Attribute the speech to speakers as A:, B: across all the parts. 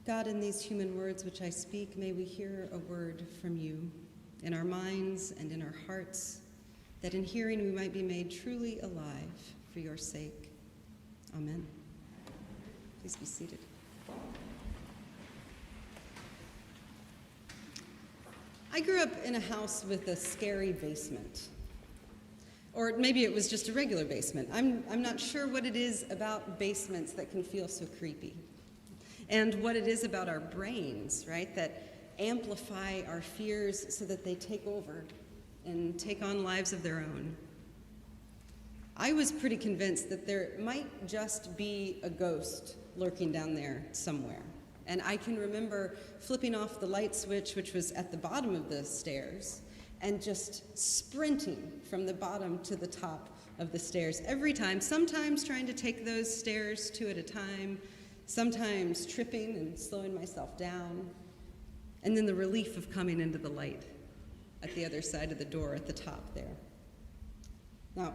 A: God, in these human words which I speak, may we hear a word from you in our minds and in our hearts, that in hearing we might be made truly alive for your sake. Amen. Please be seated. I grew up in a house with a scary basement. Or maybe it was just a regular basement. I'm not sure what it is about basements that can feel so creepy. And what it is about our brains, right, that amplify our fears so that they take over and take on lives of their own. I was pretty convinced that there might just be a ghost lurking down there somewhere. And I can remember flipping off the light switch, which was at the bottom of the stairs, and just sprinting from the bottom to the top of the stairs every time, sometimes trying to take those stairs two at a time, sometimes tripping and slowing myself down, and then the relief of coming into the light at the other side of the door at the top there. Now,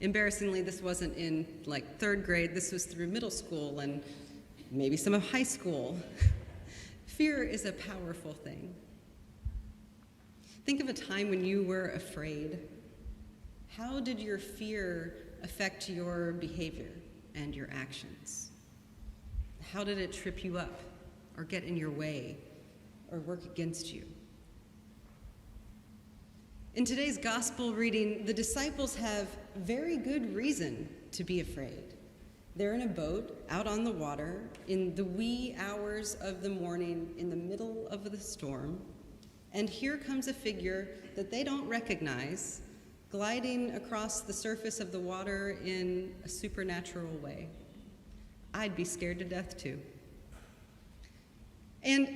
A: embarrassingly, this wasn't in like third grade, this was through middle school and maybe some of high school. Fear is a powerful thing. Think of a time when you were afraid. How did your fear affect your behavior and your actions? How did it trip you up or get in your way or work against you? In today's gospel reading, the disciples have very good reason to be afraid. They're in a boat out on the water in the wee hours of the morning in the middle of the storm. And here comes a figure that they don't recognize, gliding across the surface of the water in a supernatural way. I'd be scared to death too. And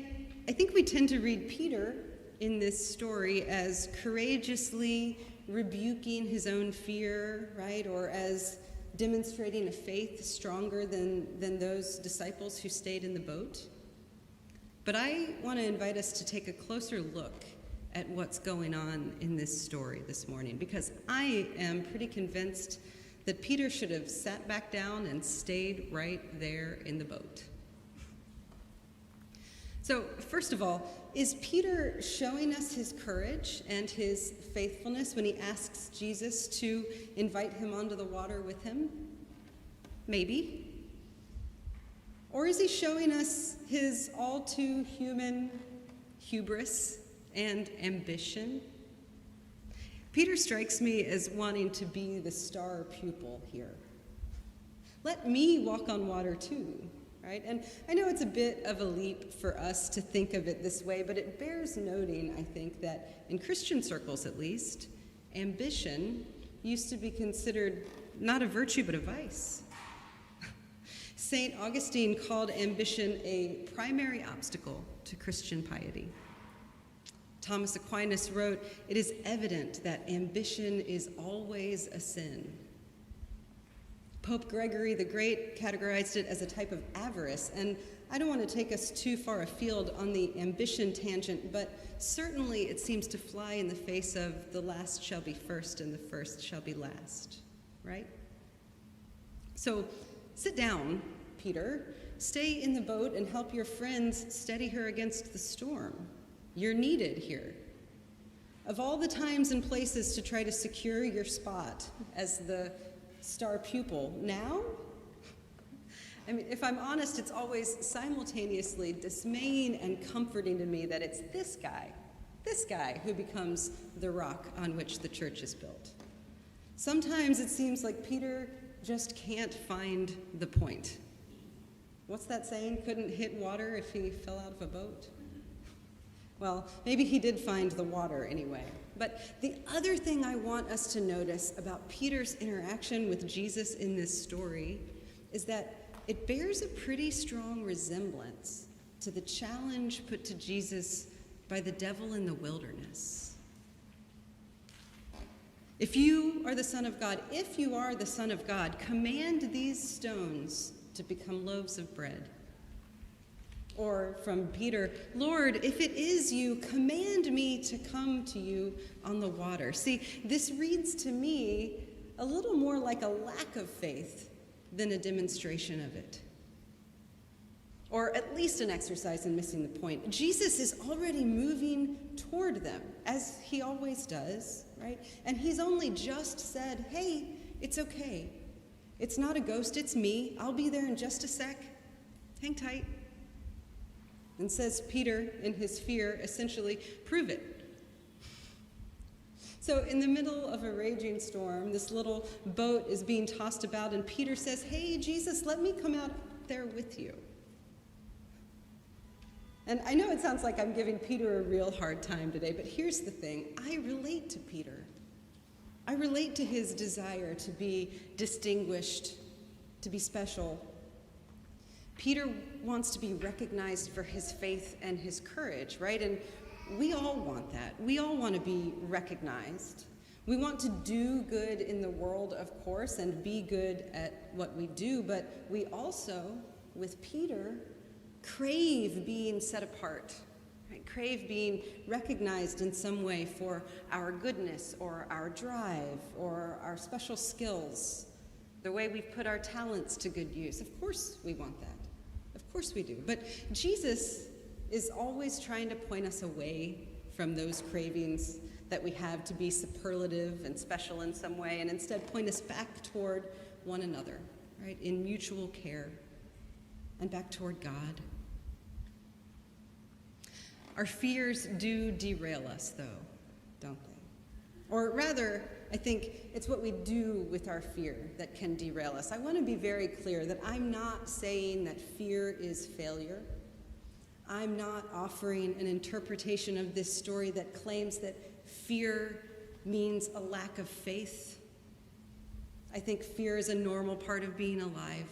A: I think we tend to read Peter in this story as courageously rebuking his own fear, right? Or as demonstrating a faith stronger than those disciples who stayed in the boat. But I want to invite us to take a closer look at what's going on in this story this morning, because I am pretty convinced that Peter should have sat back down and stayed right there in the boat. So, first of all, is Peter showing us his courage and his faithfulness when he asks Jesus to invite him onto the water with him? Maybe. Or is he showing us his all too human hubris and ambition? Peter strikes me as wanting to be the star pupil here. Let me walk on water too, right? And I know it's a bit of a leap for us to think of it this way, but it bears noting, I think, that in Christian circles at least, ambition used to be considered not a virtue but a vice. St. Augustine called ambition a primary obstacle to Christian piety. Thomas Aquinas wrote, "It is evident that ambition is always a sin." Pope Gregory the Great categorized it as a type of avarice, and I don't want to take us too far afield on the ambition tangent, but certainly it seems to fly in the face of the last shall be first and the first shall be last, right? So sit down, Peter. Stay in the boat and help your friends steady her against the storm. You're needed here. Of all the times and places to try to secure your spot as the star pupil, now? I mean, if I'm honest, it's always simultaneously dismaying and comforting to me that it's this guy who becomes the rock on which the church is built. Sometimes it seems like Peter just can't find the point. What's that saying? Couldn't hit water if he fell out of a boat? Well, maybe he did find the water anyway. But the other thing I want us to notice about Peter's interaction with Jesus in this story is that it bears a pretty strong resemblance to the challenge put to Jesus by the devil in the wilderness. If you are the Son of God, command these stones to become loaves of bread. Or from Peter, Lord, if it is you, command me to come to you on the water. See, this reads to me a little more like a lack of faith than a demonstration of it. or at least an exercise in missing the point. Jesus is already moving toward them, as he always does, right? And he's only just said, hey, it's okay. It's not a ghost, it's me. I'll be there in just a sec. Hang tight. And says Peter, in his fear, essentially, prove it. So in the middle of a raging storm, this little boat is being tossed about, and Peter says, hey, Jesus, let me come out there with you. And I know it sounds like I'm giving Peter a real hard time today, but here's the thing. I relate to Peter. I relate to his desire to be distinguished, to be special. Peter wants to be recognized for his faith and his courage, right? And we all want that. We all want to be recognized. We want to do good in the world, of course, and be good at what we do, but we also, with Peter, crave being set apart, right? Crave being recognized in some way for our goodness or our drive or our special skills, the way we put our talents to good use. Of course we want that. Of course we do. But Jesus is always trying to point us away from those cravings that we have to be superlative and special in some way, and instead point us back toward one another, right, in mutual care, and back toward God. Our fears do derail us, though, don't they? Or rather, I think it's what we do with our fear that can derail us. I want to be very clear that I'm not saying that fear is failure. I'm not offering an interpretation of this story that claims that fear means a lack of faith. I think fear is a normal part of being alive.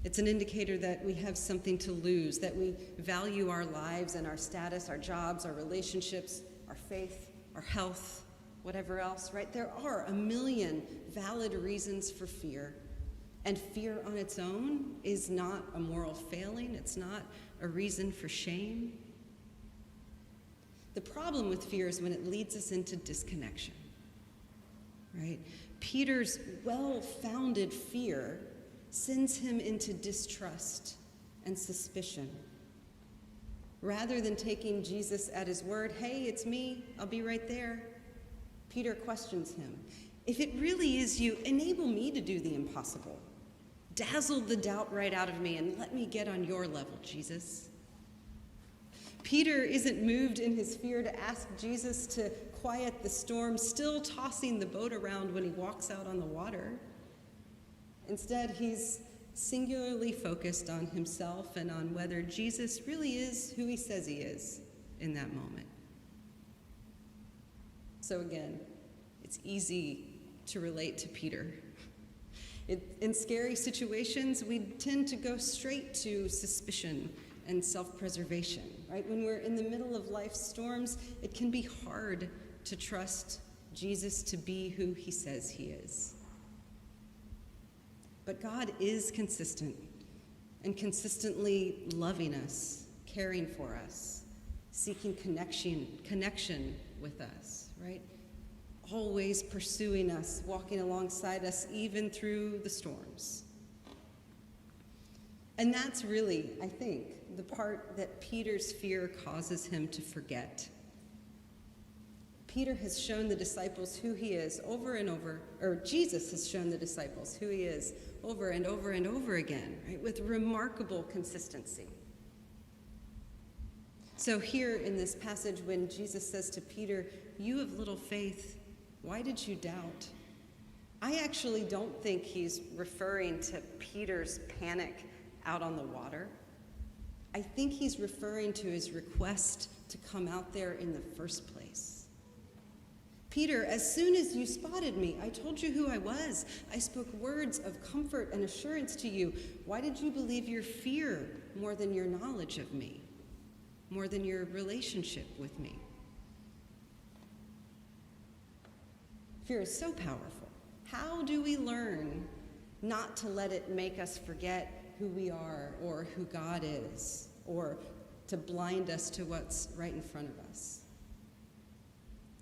A: It's an indicator that we have something to lose, that we value our lives and our status, our jobs, our relationships, our faith, our health, whatever else, right? There are a million valid reasons for fear. And fear on its own is not a moral failing. It's not a reason for shame. The problem with fear is when it leads us into disconnection, right? Peter's well-founded fear sends him into distrust and suspicion. Rather than taking Jesus at his word, hey, it's me, I'll be right there, Peter questions him. If it really is you, enable me to do the impossible. Dazzle the doubt right out of me and let me get on your level, Jesus. Peter isn't moved in his fear to ask Jesus to quiet the storm, still tossing the boat around when he walks out on the water. Instead, he's singularly focused on himself and on whether Jesus really is who he says he is in that moment. So again, it's easy to relate to Peter. In scary situations, we tend to go straight to suspicion and self-preservation, right? When we're in the middle of life's storms, it can be hard to trust Jesus to be who he says he is. But God is consistent and consistently loving us, caring for us, seeking connection with us, right? Always pursuing us, walking alongside us, even through the storms. And that's really, I think, the part that Peter's fear causes him to forget. Peter has shown the disciples who he is over and over, or Jesus has shown the disciples who he is over and over and over again, right, with remarkable consistency. So here in this passage, when Jesus says to Peter, "You have little faith, why did you doubt?" I actually don't think he's referring to Peter's panic out on the water. I think he's referring to his request to come out there in the first place. Peter, as soon as you spotted me, I told you who I was. I spoke words of comfort and assurance to you. Why did you believe your fear more than your knowledge of me, more than your relationship with me? Fear is so powerful. How do we learn not to let it make us forget who we are or who God is, or to blind us to what's right in front of us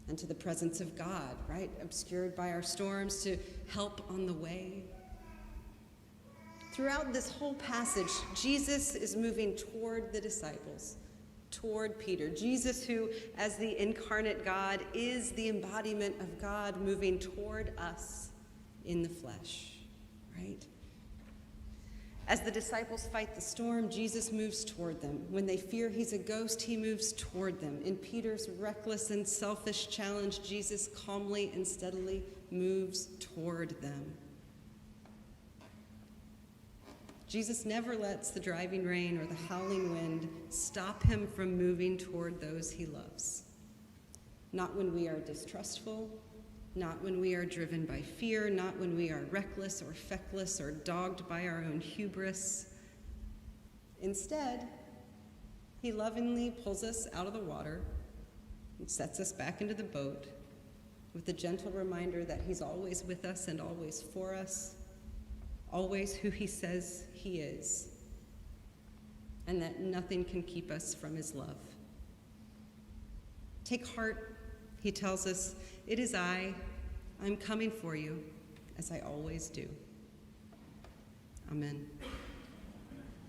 A: and to the presence of God, right? Obscured by our storms, to help on the way. Throughout this whole passage, Jesus is moving toward the disciples, toward Peter. Jesus, who, as the incarnate God, is the embodiment of God moving toward us in the flesh, right? As the disciples fight the storm, Jesus moves toward them. When they fear he's a ghost, he moves toward them. In Peter's reckless and selfish challenge, Jesus calmly and steadily moves toward them. Jesus never lets the driving rain or the howling wind stop him from moving toward those he loves. Not when we are distrustful, not when we are driven by fear, not when we are reckless or feckless or dogged by our own hubris. Instead, he lovingly pulls us out of the water and sets us back into the boat with the gentle reminder that he's always with us and always for us, always who he says he is, and that nothing can keep us from his love. Take heart, he tells us, it is I'm coming for you, as I always do. Amen.